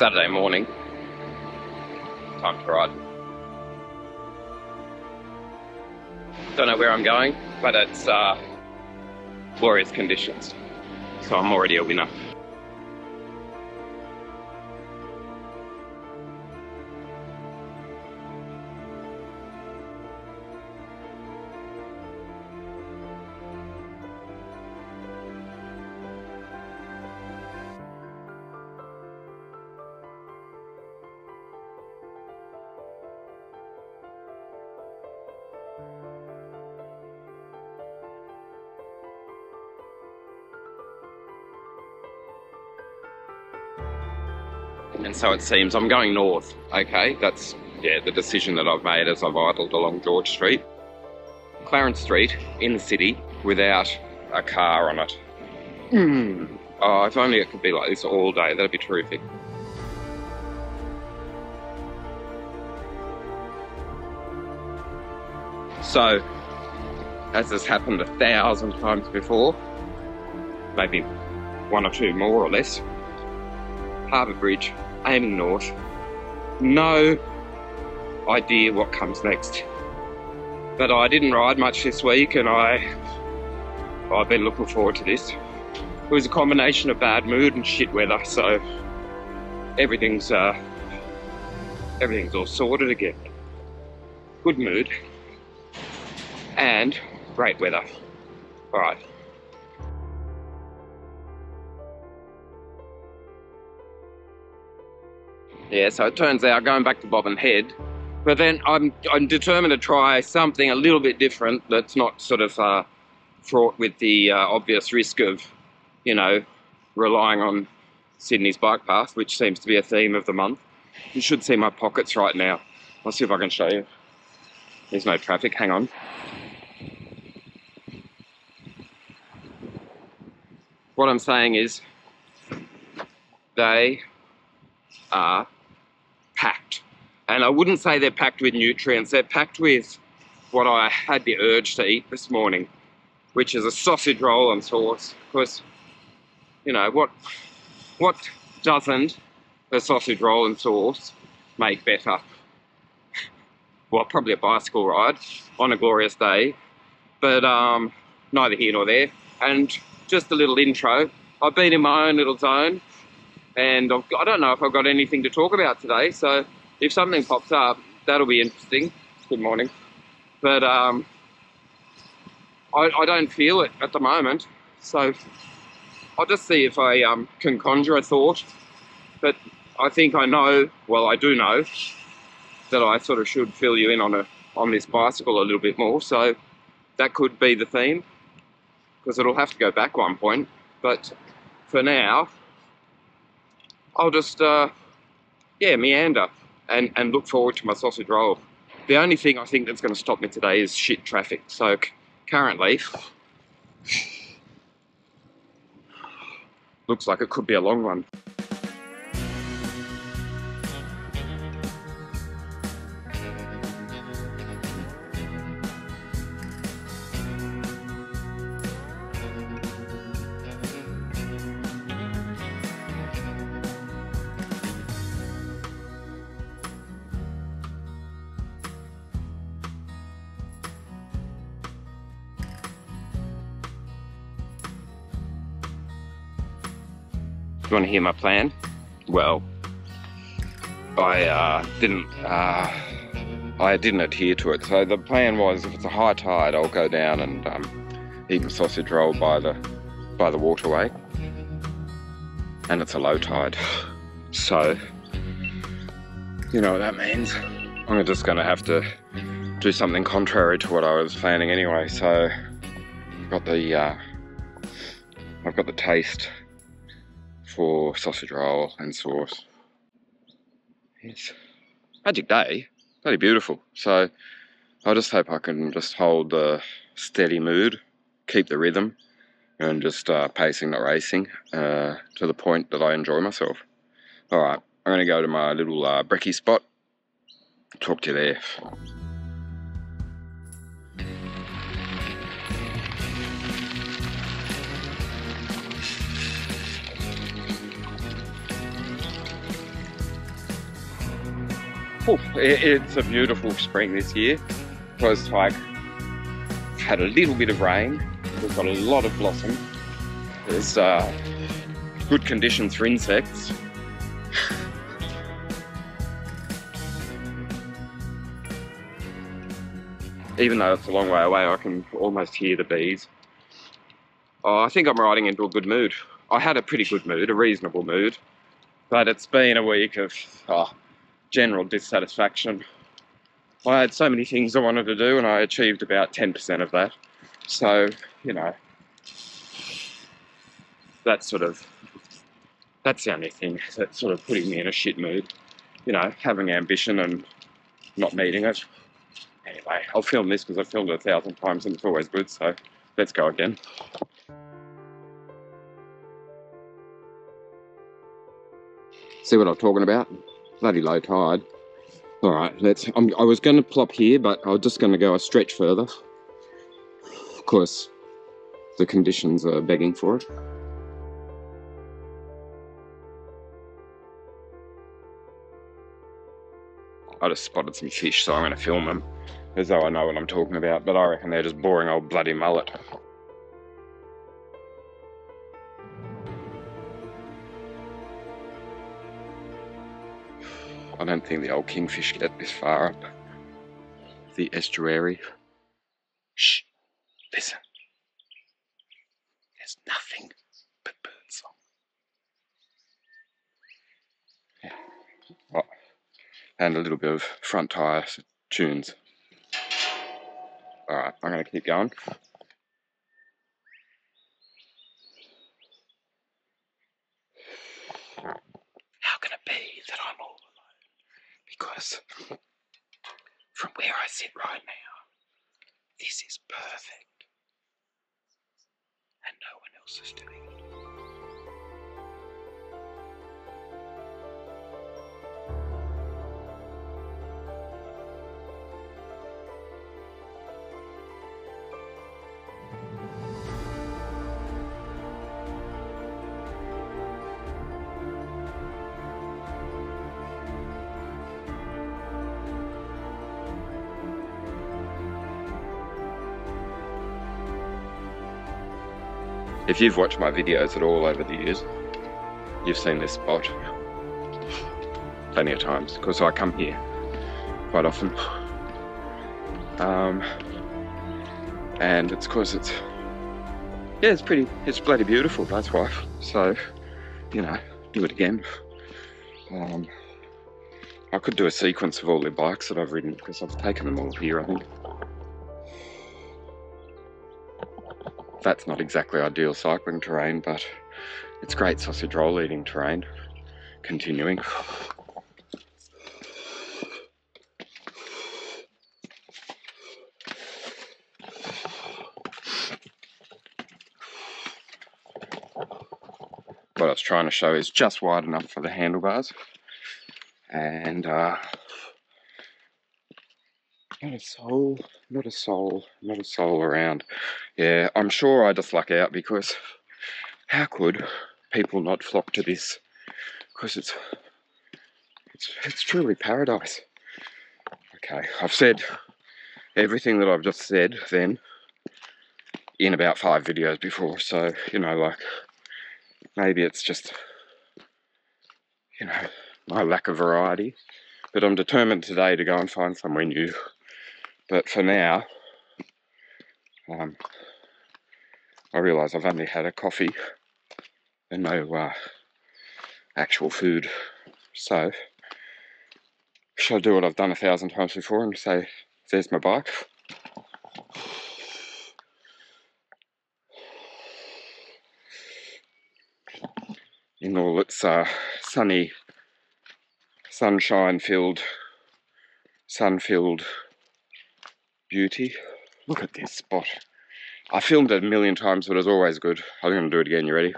Saturday morning. Time to ride. Don't know where I'm going, but it's glorious conditions. So I'm already a winner. And so it seems I'm going north. Okay, that's the decision that I've made as I've idled along George Street. Clarence Street in the city without a car on it. Oh, if only it could be like this all day, that'd be terrific. So, as has happened 1,000 times before, maybe one or two more or less, Harbour Bridge, aiming north, no idea what comes next. But I didn't ride much this week and I've been looking forward to this. It was a combination of bad mood and shit weather, so everything's all sorted again. Good mood and great weather. All right. Yeah, so it turns out going back to Bobbin Head, but then I'm determined to try something a little bit different that's not sort of fraught with the obvious risk of, you know, relying on Sydney's bike path, which seems to be a theme of the month. You should see my pockets right now. I'll see if I can show you. There's no traffic, hang on. What I'm saying is, they are packed. And I wouldn't say they're packed with nutrients, they're packed with what I had the urge to eat this morning, which is a sausage roll and sauce. Because, you know, what doesn't a sausage roll and sauce make better? Well, probably a bicycle ride on a glorious day, but neither here nor there. And just a little intro, I've been in my own little zone, and I don't know if I've got anything to talk about today, so if something pops up, that'll be interesting. Good morning. But I don't feel it at the moment, so I'll just see if I can conjure a thought. But I think I know, well, I do know, that I sort of should fill you in on this bicycle a little bit more, so that could be the theme, because it'll have to go back one point. But for now, I'll just, meander and look forward to my sausage roll. The only thing I think that's going to stop me today is shit traffic. So currently, looks like it could be a long one. You want to hear my plan? Well, I didn't adhere to it. So the plan was, if it's a high tide, I'll go down and eat my sausage roll by the waterway, and it's a low tide. So you know what that means. I'm just going to have to do something contrary to what I was planning anyway. So I've got the taste for sausage roll and sauce. It's magic day, bloody beautiful. So I just hope I can just hold the steady mood, keep the rhythm, and just pacing, not racing, to the point that I enjoy myself. All right, I'm going to go to my little brekkie spot. Talk to you there. It's a beautiful spring this year. Because like had a little bit of rain, we've got a lot of blossom. There's good conditions for insects. Even though it's a long way away, I can almost hear the bees. Oh, I think I'm riding into a good mood. I had a pretty good mood, a reasonable mood, but it's been a week of general dissatisfaction. I had so many things I wanted to do and I achieved about 10% of that. So, you know, that's the only thing that's sort of putting me in a shit mood. You know, having ambition and not meeting it. Anyway, I'll film this because I've filmed it 1,000 times and it's always good, so let's go again. See what I'm talking about? Bloody low tide. All right, I was going to plop here, but I was just going to go a stretch further. Of course, the conditions are begging for it. I just spotted some fish, so I'm going to film them as though I know what I'm talking about, but I reckon they're just boring old bloody mullet. I don't think the old kingfish get this far up the estuary. Shh, listen. There's nothing but birdsong. Yeah. Oh, and a little bit of front tyre tunes. Alright, I'm going to keep going. How can it be that I'm all alone? Because from where I sit right now, this is perfect. And no one else is doing it. If you've watched my videos at all over the years, you've seen this spot plenty of times because I come here quite often. And it's because it's bloody beautiful, that's why. So, you know, do it again. I could do a sequence of all the bikes that I've ridden because I've taken them all here, I think. That's not exactly ideal cycling terrain, but it's great sausage roll eating terrain. Continuing. What I was trying to show is just wide enough for the handlebars. And not a soul, not a soul, not a soul around. Yeah, I'm sure I just luck out because how could people not flock to this? Because it's truly paradise. Okay, I've said everything that I've just said then in about 5 videos before, so, you know, like, maybe it's just, you know, my lack of variety. But I'm determined today to go and find somewhere new. But for now, I realise I've only had a coffee and no actual food. So, shall I do what I've done 1,000 times before and say, there's my bike? In all its sunny, sunshine-filled, sun-filled beauty. Look at this spot. I filmed it 1,000,000 times, but it's always good. I'm going to do it again. You ready?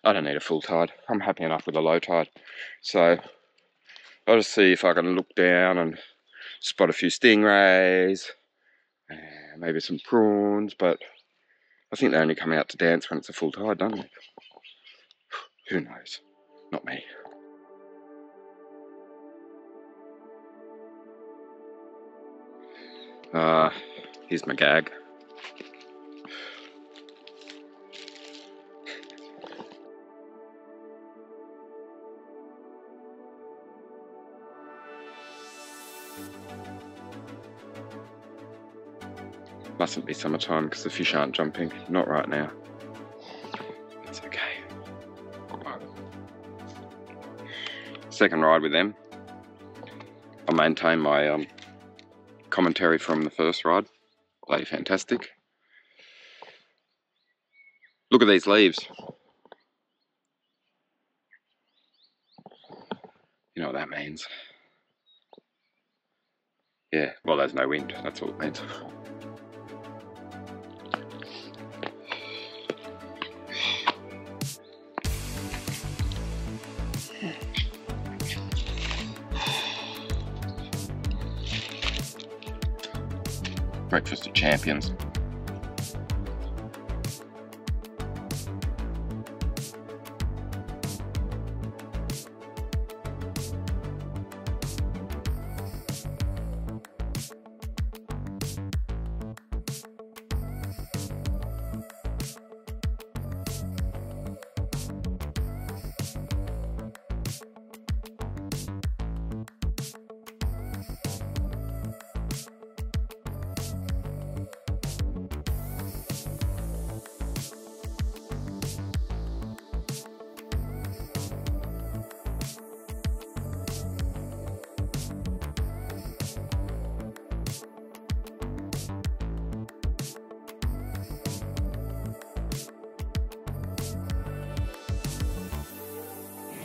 I don't need a full tide. I'm happy enough with a low tide. So I'll just see if I can look down and spot a few stingrays, and maybe some prawns, but I think they only come out to dance when it's a full tide, don't they? Who knows? Not me. Here's my gag. Mustn't be summertime because the fish aren't jumping. Not right now. It's okay. Second ride with them. I maintain my commentary from the first ride. Bloody fantastic. Look at these leaves. You know what that means. Yeah, well, there's no wind. That's all it means. Breakfast of champions.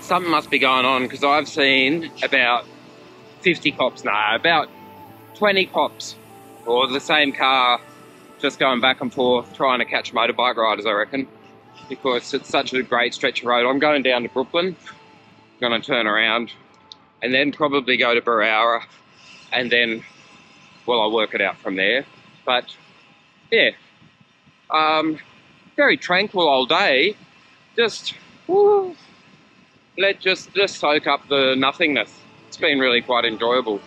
Something must be going on because I've seen about 50 cops, about 20 cops, or the same car just going back and forth trying to catch motorbike riders, I reckon, because it's such a great stretch of road. I'm going down to Brooklyn, going to turn around and then probably go to Berowra, and then, well, I'll work it out from there. But yeah, very tranquil all day, just woo, just soak up the nothingness. It's been really quite enjoyable.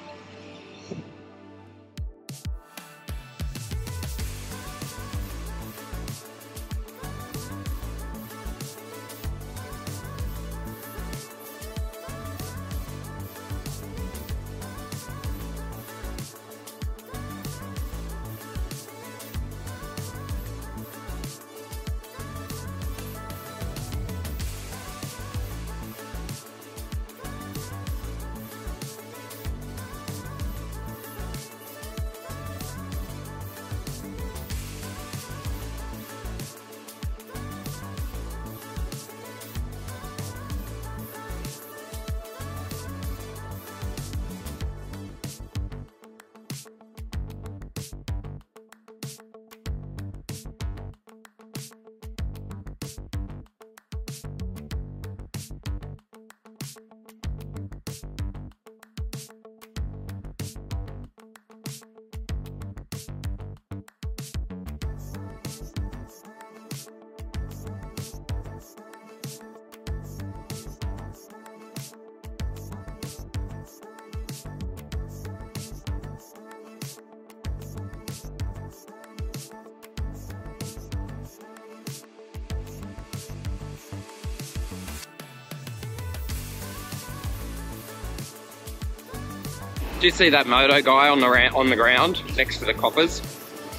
Did you see that moto guy on the ground next to the coppers?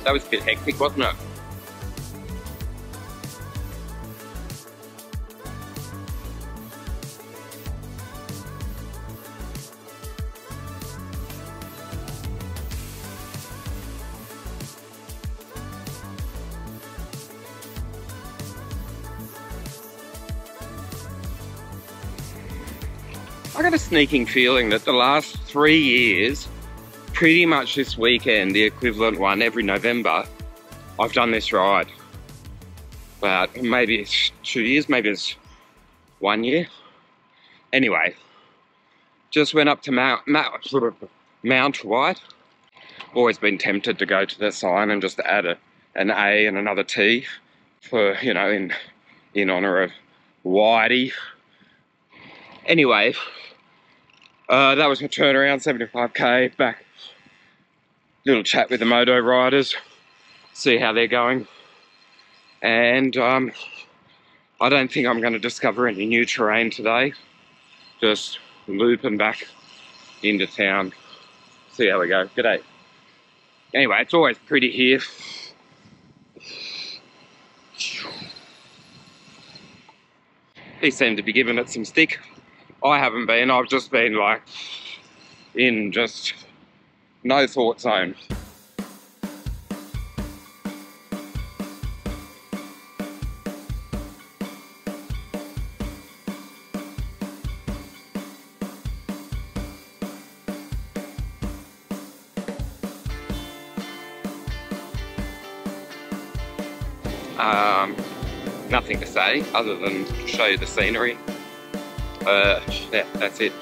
That was a bit hectic, wasn't it? I got a sneaking feeling that the last 3 years, pretty much this weekend, the equivalent one every November, I've done this ride. But maybe it's 2 years, maybe it's 1 year. Anyway, just went up to Mount White. Always been tempted to go to the sign and just add an A and another T for, you know, in honor of Whitey. Anyway, that was my turnaround, 75k back. Little chat with the moto riders, see how they're going. And I don't think I'm going to discover any new terrain today. Just looping back into town. See how we go. G'day. Anyway, it's always pretty here. He seemed to be giving it some stick. I haven't been. I've just been like in just no thought zone. Nothing to say other than show you the scenery. Yeah, that's it.